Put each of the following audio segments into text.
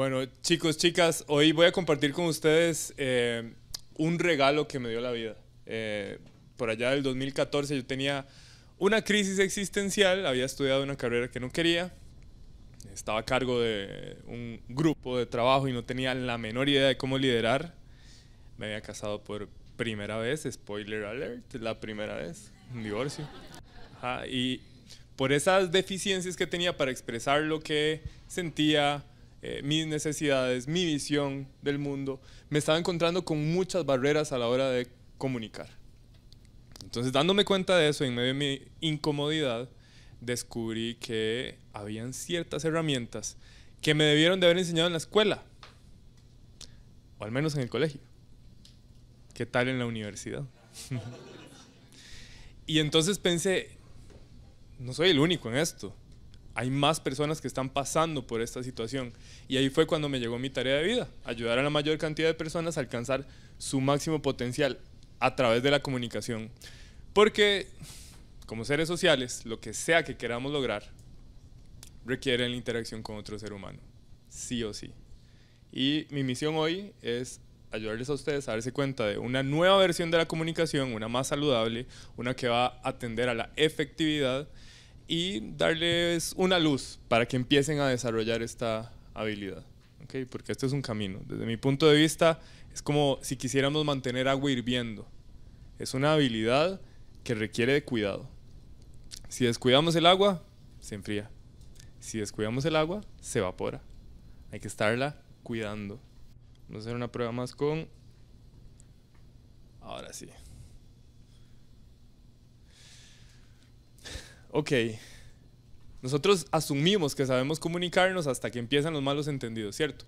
Bueno, chicos, chicas, hoy voy a compartir con ustedes un regalo que me dio la vida. Por allá del 2014 yo tenía una crisis existencial, había estudiado una carrera que no quería, estaba a cargo de un grupo de trabajo y no tenía la menor idea de cómo liderar. Me había casado por primera vez, spoiler alert, la primera vez, un divorcio. Ajá, y por esas deficiencias que tenía para expresar lo que sentía, mis necesidades, mi visión del mundo, me estaba encontrando con muchas barreras a la hora de comunicar. Entonces, dándome cuenta de eso, en medio de mi incomodidad, descubrí que habían ciertas herramientas que me debieron de haber enseñado en la escuela, o al menos en el colegio. ¿Qué tal en la universidad? Y entonces pensé, no soy el único en esto. Hay más personas que están pasando por esta situación. Y ahí fue cuando me llegó mi tarea de vida, ayudar a la mayor cantidad de personas a alcanzar su máximo potencial a través de la comunicación. Porque, como seres sociales, lo que sea que queramos lograr requiere la interacción con otro ser humano, sí o sí. Y mi misión hoy es ayudarles a ustedes a darse cuenta de una nueva versión de la comunicación, una más saludable, una que va a atender a la efectividad y darles una luz para que empiecen a desarrollar esta habilidad, ¿okay? Porque este es un camino. Desde mi punto de vista, es como si quisiéramos mantener agua hirviendo. Es una habilidad que requiere de cuidado. Si descuidamos el agua, se enfría. Si descuidamos el agua, se evapora. Hay que estarla cuidando. Vamos a hacer una prueba más con... Ahora sí. Ok. Nosotros asumimos que sabemos comunicarnos hasta que empiezan los malos entendidos, ¿cierto?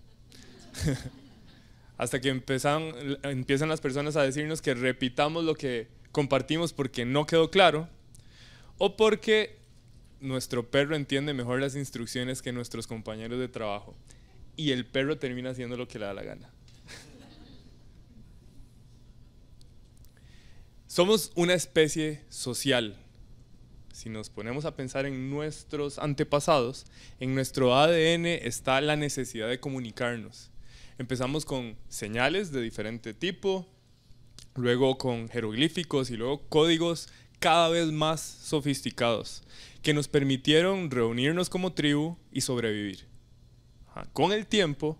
Hasta que empiezan las personas a decirnos que repitamos lo que compartimos porque no quedó claro o porque nuestro perro entiende mejor las instrucciones que nuestros compañeros de trabajo y el perro termina haciendo lo que le da la gana. Somos una especie social. Si nos ponemos a pensar en nuestros antepasados, en nuestro ADN está la necesidad de comunicarnos. Empezamos con señales de diferente tipo, luego con jeroglíficos y luego códigos cada vez más sofisticados que nos permitieron reunirnos como tribu y sobrevivir. Con el tiempo,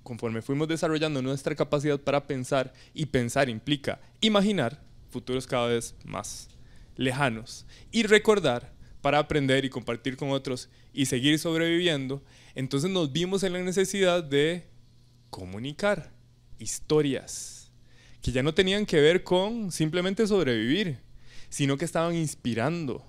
conforme fuimos desarrollando nuestra capacidad para pensar, y pensar implica imaginar futuros cada vez más lejanos y recordar para aprender y compartir con otros y seguir sobreviviendo, entonces nos vimos en la necesidad de comunicar historias que ya no tenían que ver con simplemente sobrevivir, sino que estaban inspirando,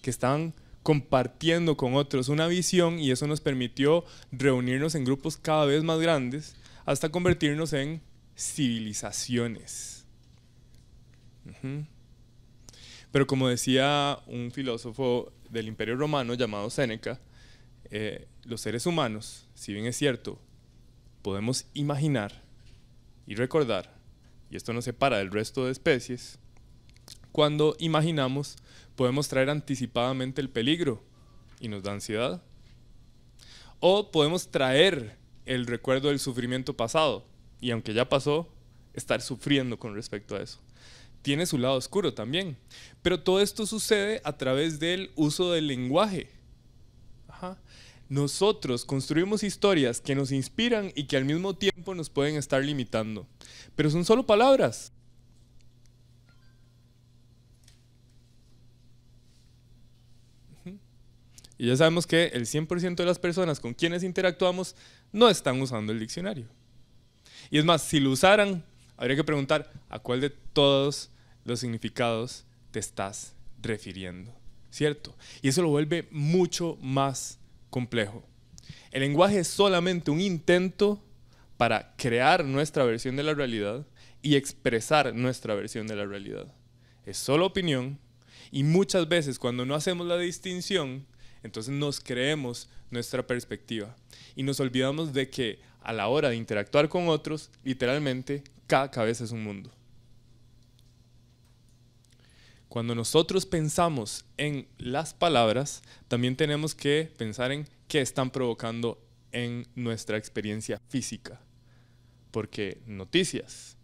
que estaban compartiendo con otros una visión, y eso nos permitió reunirnos en grupos cada vez más grandes hasta convertirnos en civilizaciones. Pero como decía un filósofo del Imperio Romano llamado Séneca, los seres humanos, si bien es cierto, podemos imaginar y recordar, y esto nos separa del resto de especies, cuando imaginamos podemos traer anticipadamente el peligro y nos da ansiedad, o podemos traer el recuerdo del sufrimiento pasado y aunque ya pasó, estar sufriendo con respecto a eso. Tiene su lado oscuro también, pero todo esto sucede a través del uso del lenguaje. Nosotros construimos historias que nos inspiran y que al mismo tiempo nos pueden estar limitando, pero son solo palabras. Y ya sabemos que el 100% de las personas con quienes interactuamos no están usando el diccionario. Y es más, si lo usaran, habría que preguntar a cuál de todos los significados te estás refiriendo, ¿cierto? Y eso lo vuelve mucho más complejo. El lenguaje es solamente un intento para crear nuestra versión de la realidad y expresar nuestra versión de la realidad. Es solo opinión, y muchas veces cuando no hacemos la distinción, entonces nos creemos nuestra perspectiva y nos olvidamos de que a la hora de interactuar con otros, literalmente, cada cabeza es un mundo. Cuando nosotros pensamos en las palabras, también tenemos que pensar en qué están provocando en nuestra experiencia física. Porque noticias,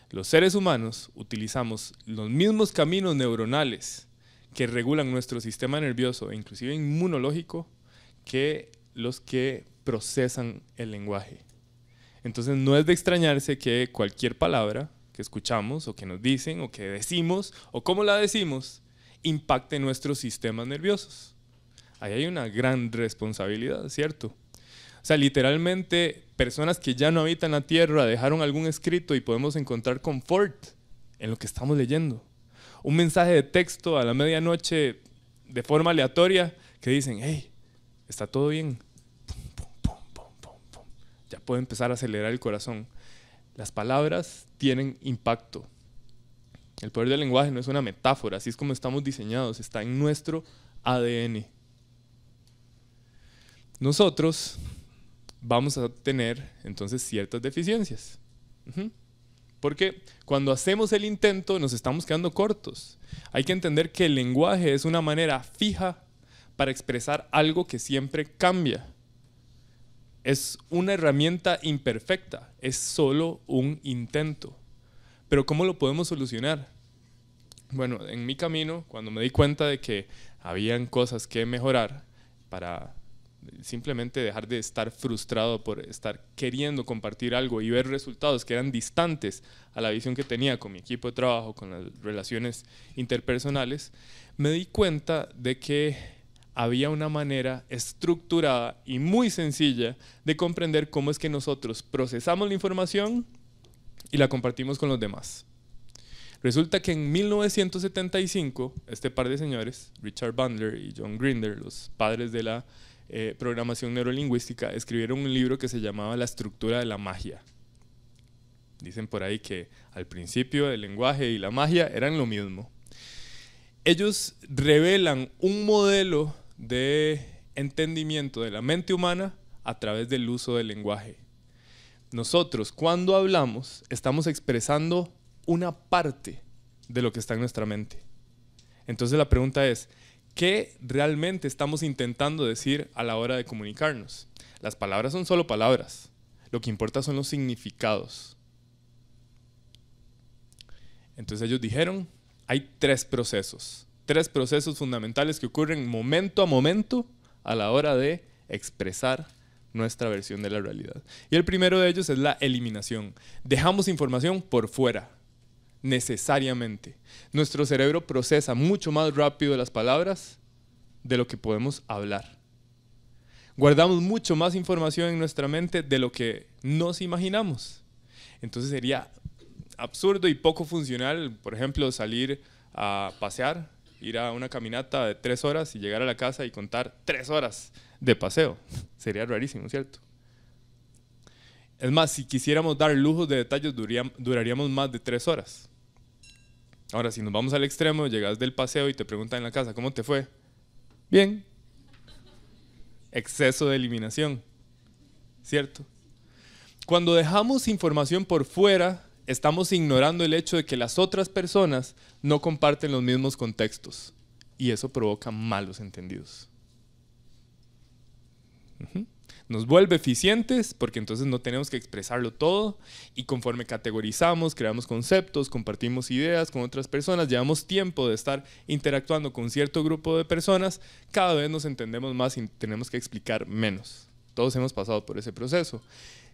los seres humanos utilizamos los mismos caminos neuronales que regulan nuestro sistema nervioso e inclusive inmunológico que los que procesan el lenguaje. Entonces no es de extrañarse que cualquier palabra que escuchamos o que nos dicen o que decimos o cómo la decimos impacte nuestros sistemas nerviosos. Ahí hay una gran responsabilidad, ¿cierto? O sea, literalmente personas que ya no habitan la tierra dejaron algún escrito y podemos encontrar confort en lo que estamos leyendo. Un mensaje de texto a la medianoche de forma aleatoria que dicen, hey, está todo bien. Ya puede empezar a acelerar el corazón. Las palabras tienen impacto. El poder del lenguaje no es una metáfora, así es como estamos diseñados, está en nuestro ADN. Nosotros vamos a tener entonces ciertas deficiencias. Porque cuando hacemos el intento nos estamos quedando cortos. Hay que entender que el lenguaje es una manera fija para expresar algo que siempre cambia. Es una herramienta imperfecta, es solo un intento. Pero ¿cómo lo podemos solucionar? Bueno, en mi camino, cuando me di cuenta de que habían cosas que mejorar para simplemente dejar de estar frustrado por estar queriendo compartir algo y ver resultados que eran distantes a la visión que tenía con mi equipo de trabajo, con las relaciones interpersonales, me di cuenta de que había una manera estructurada y muy sencilla de comprender cómo es que nosotros procesamos la información y la compartimos con los demás. Resulta que en 1975, este par de señores, Richard Bandler y John Grinder, los padres de la programación neurolingüística, escribieron un libro que se llamaba La estructura de la magia. Dicen por ahí que al principio el lenguaje y la magia eran lo mismo. Ellos revelan un modelo de entendimiento de la mente humana a través del uso del lenguaje. Nosotros, cuando hablamos, estamos expresando una parte de lo que está en nuestra mente. Entonces la pregunta es, ¿qué realmente estamos intentando decir a la hora de comunicarnos? Las palabras son solo palabras. Lo que importa son los significados. Entonces ellos dijeron, hay tres procesos fundamentales que ocurren momento a momento a la hora de expresar nuestra versión de la realidad. Y el primero de ellos es la eliminación. Dejamos información por fuera, necesariamente. Nuestro cerebro procesa mucho más rápido las palabras de lo que podemos hablar. Guardamos mucho más información en nuestra mente de lo que nos imaginamos. Entonces sería absurdo y poco funcional, por ejemplo, salir a pasear, ir a una caminata de 3 horas y llegar a la casa y contar 3 horas de paseo. Sería rarísimo, ¿cierto? Es más, si quisiéramos dar lujos de detalles, duraríamos más de 3 horas. Ahora, si nos vamos al extremo, llegas del paseo y te preguntan en la casa, ¿cómo te fue? Bien. Exceso de eliminación, ¿cierto? Cuando dejamos información por fuera, estamos ignorando el hecho de que las otras personas no comparten los mismos contextos y eso provoca malos entendidos. Nos vuelve eficientes porque entonces no tenemos que expresarlo todo y conforme categorizamos, creamos conceptos, compartimos ideas con otras personas, llevamos tiempo de estar interactuando con cierto grupo de personas, cada vez nos entendemos más y tenemos que explicar menos. Todos hemos pasado por ese proceso.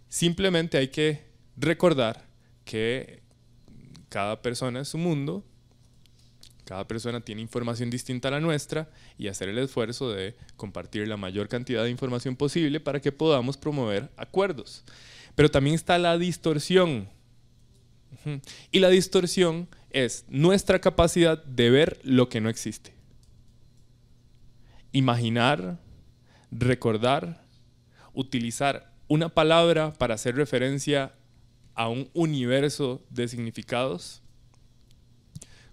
Simplemente hay que recordar que cada persona es su mundo, cada persona tiene información distinta a la nuestra y hacer el esfuerzo de compartir la mayor cantidad de información posible para que podamos promover acuerdos. Pero también está la distorsión. Y la distorsión es nuestra capacidad de ver lo que no existe. Imaginar, recordar, utilizar una palabra para hacer referencia a un universo de significados.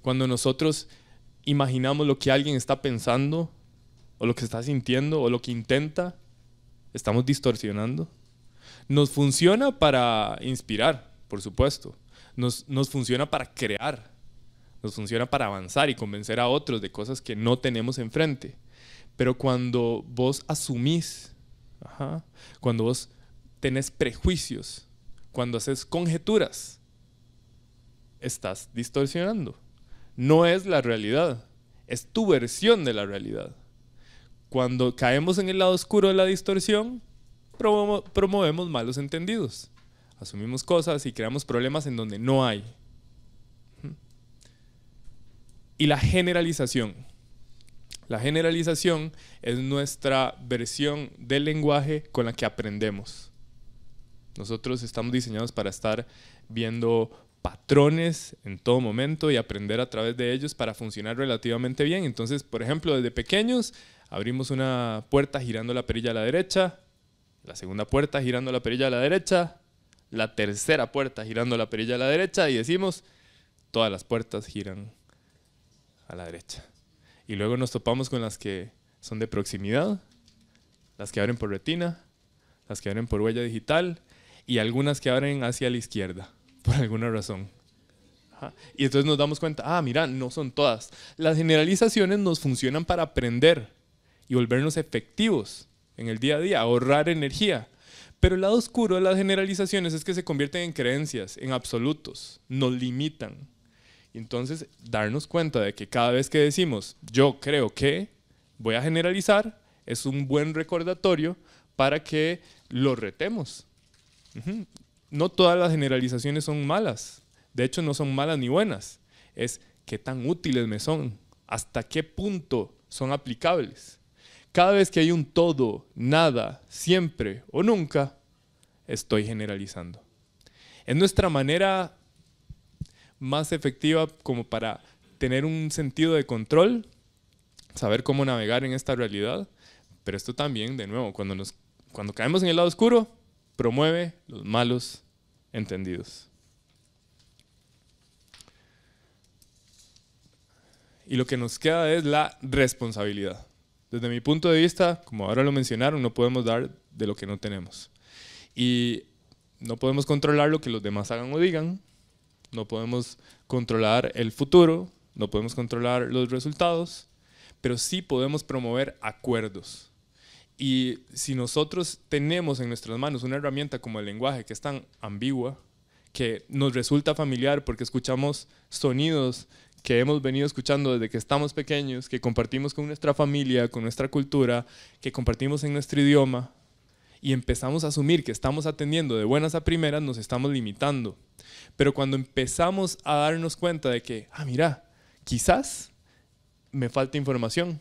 Cuando nosotros imaginamos lo que alguien está pensando, o lo que está sintiendo, o lo que intenta, estamos distorsionando. Nos funciona para inspirar, por supuesto. Nos funciona para crear. Nos funciona para avanzar y convencer a otros de cosas que no tenemos enfrente. Pero cuando vos asumís Ajá. Cuando vos tenés prejuicios, cuando haces conjeturas, estás distorsionando. No es la realidad, es tu versión de la realidad. Cuando caemos en el lado oscuro de la distorsión, promovemos malos entendidos. Asumimos cosas y creamos problemas en donde no hay. Y la generalización. La generalización es nuestra versión del lenguaje con la que aprendemos. Nosotros estamos diseñados para estar viendo patrones en todo momento y aprender a través de ellos para funcionar relativamente bien. Entonces, por ejemplo, desde pequeños abrimos una puerta girando la perilla a la derecha, la segunda puerta girando la perilla a la derecha, la tercera puerta girando la perilla a la derecha y decimos, todas las puertas giran a la derecha. Y luego nos topamos con las que son de proximidad, las que abren por retina, las que abren por huella digital y algunas que abren hacia la izquierda, por alguna razón. Ajá. Y entonces nos damos cuenta, mira, no son todas. Las generalizaciones nos funcionan para aprender y volvernos efectivos en el día a día, ahorrar energía. Pero el lado oscuro de las generalizaciones es que se convierten en creencias, en absolutos, nos limitan. Y entonces darnos cuenta de que cada vez que decimos yo creo que voy a generalizar es un buen recordatorio para que lo retemos. No todas las generalizaciones son malas, de hecho no son malas ni buenas, es qué tan útiles me son, hasta qué punto son aplicables. Cada vez que hay un todo, nada, siempre o nunca, estoy generalizando. Es nuestra manera más efectiva como para tener un sentido de control, saber cómo navegar en esta realidad, pero esto también, de nuevo, cuando caemos en el lado oscuro, promueve los malos entendidos. Y lo que nos queda es la responsabilidad. Desde mi punto de vista, como ahora lo mencionaron, no podemos dar de lo que no tenemos. Y no podemos controlar lo que los demás hagan o digan, no podemos controlar el futuro, no podemos controlar los resultados, pero sí podemos promover acuerdos. Y si nosotros tenemos en nuestras manos una herramienta como el lenguaje que es tan ambigua, que nos resulta familiar porque escuchamos sonidos que hemos venido escuchando desde que estamos pequeños, que compartimos con nuestra familia, con nuestra cultura, que compartimos en nuestro idioma, y empezamos a asumir que estamos atendiendo de buenas a primeras, nos estamos limitando. Pero cuando empezamos a darnos cuenta de que, mira, quizás me falta información.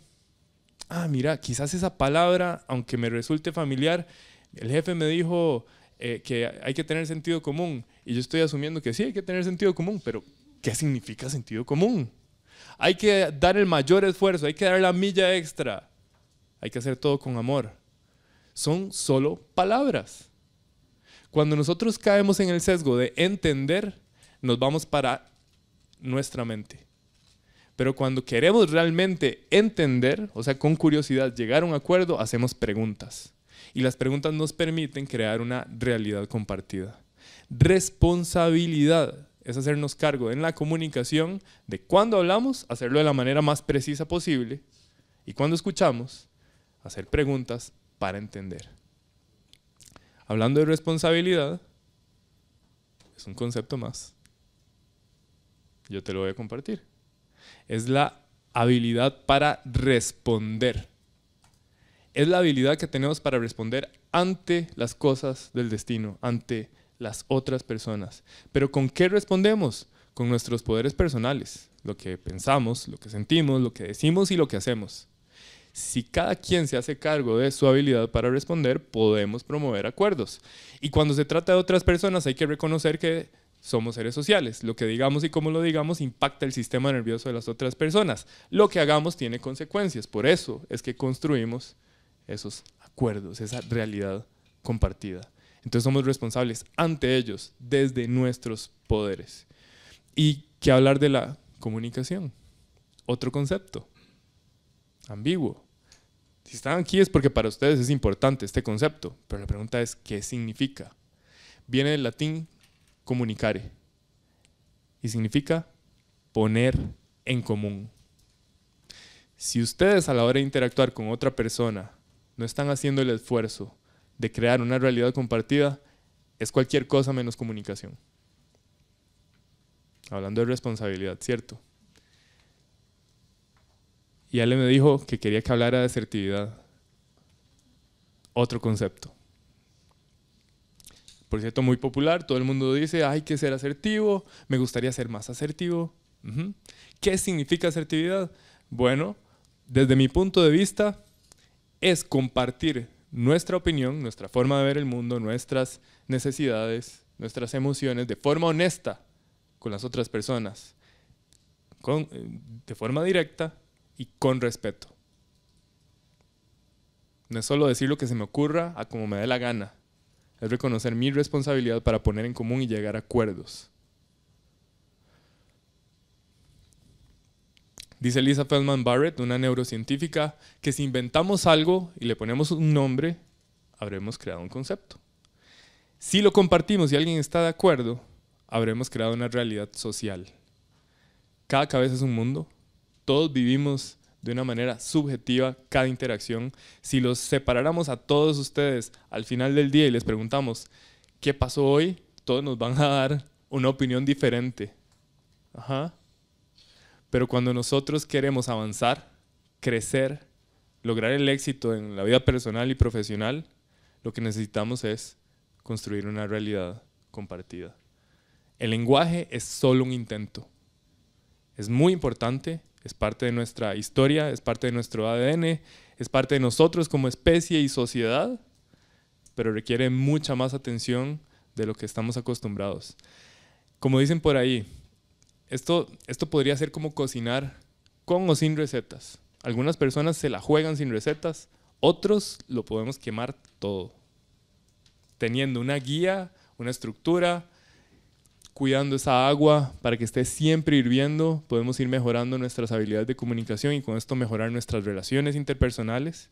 Mira, quizás esa palabra, aunque me resulte familiar, el jefe me dijo que hay que tener sentido común, y yo estoy asumiendo que sí hay que tener sentido común, pero ¿qué significa sentido común? Hay que dar el mayor esfuerzo, hay que dar la milla extra, hay que hacer todo con amor. Son solo palabras. Cuando nosotros caemos en el sesgo de entender, nos vamos para nuestra mente. Pero cuando queremos realmente entender, o sea, con curiosidad, llegar a un acuerdo, hacemos preguntas. Y las preguntas nos permiten crear una realidad compartida. Responsabilidad es hacernos cargo en la comunicación de cuando hablamos, hacerlo de la manera más precisa posible, y cuando escuchamos, hacer preguntas para entender. Hablando de responsabilidad, es un concepto más. Yo te lo voy a compartir. Es la habilidad para responder. Es la habilidad que tenemos para responder ante las cosas del destino, ante las otras personas. ¿Pero con qué respondemos? Con nuestros poderes personales, lo que pensamos, lo que sentimos, lo que decimos y lo que hacemos. Si cada quien se hace cargo de su habilidad para responder, podemos promover acuerdos. Y cuando se trata de otras personas, hay que reconocer que somos seres sociales. Lo que digamos y cómo lo digamos impacta el sistema nervioso de las otras personas. Lo que hagamos tiene consecuencias. Por eso es que construimos esos acuerdos, esa realidad compartida. Entonces somos responsables ante ellos desde nuestros poderes. ¿Y qué hablar de la comunicación? Otro concepto ambiguo. Si están aquí es porque para ustedes es importante este concepto, pero la pregunta es ¿qué significa? Viene del latín comunicare y significa poner en común. Si ustedes a la hora de interactuar con otra persona no están haciendo el esfuerzo de crear una realidad compartida es cualquier cosa menos comunicación. Hablando de responsabilidad, ¿cierto? Y Ale me dijo que quería que hablara de asertividad. Otro concepto. Por cierto, muy popular, todo el mundo dice, hay que ser asertivo, me gustaría ser más asertivo. ¿Qué significa asertividad? Bueno, desde mi punto de vista, es compartir nuestra opinión, nuestra forma de ver el mundo, nuestras necesidades, nuestras emociones de forma honesta con las otras personas, de forma directa y con respeto. No es solo decir lo que se me ocurra a como me dé la gana, es reconocer mi responsabilidad para poner en común y llegar a acuerdos. Dice Lisa Feldman Barrett, una neurocientífica, que si inventamos algo y le ponemos un nombre, habremos creado un concepto. Si lo compartimos y alguien está de acuerdo, habremos creado una realidad social. Cada cabeza es un mundo, todos vivimos de una manera subjetiva cada interacción. Si los separáramos a todos ustedes al final del día y les preguntamos ¿qué pasó hoy?, todos nos van a dar una opinión diferente. Pero cuando nosotros queremos avanzar, crecer, lograr el éxito en la vida personal y profesional, lo que necesitamos es construir una realidad compartida. El lenguaje es solo un intento. Es muy importante, es parte de nuestra historia, es parte de nuestro ADN, es parte de nosotros como especie y sociedad, pero requiere mucha más atención de lo que estamos acostumbrados. Como dicen por ahí, esto podría ser como cocinar con o sin recetas. Algunas personas se la juegan sin recetas, otros lo podemos quemar todo. Teniendo una guía, una estructura, cuidando esa agua para que esté siempre hirviendo, podemos ir mejorando nuestras habilidades de comunicación y con esto mejorar nuestras relaciones interpersonales.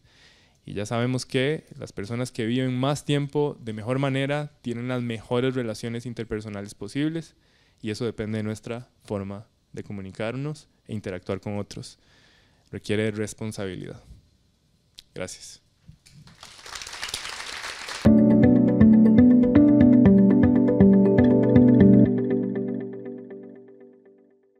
Y ya sabemos que las personas que viven más tiempo de mejor manera tienen las mejores relaciones interpersonales posibles y eso depende de nuestra forma de comunicarnos e interactuar con otros. Requiere responsabilidad. Gracias.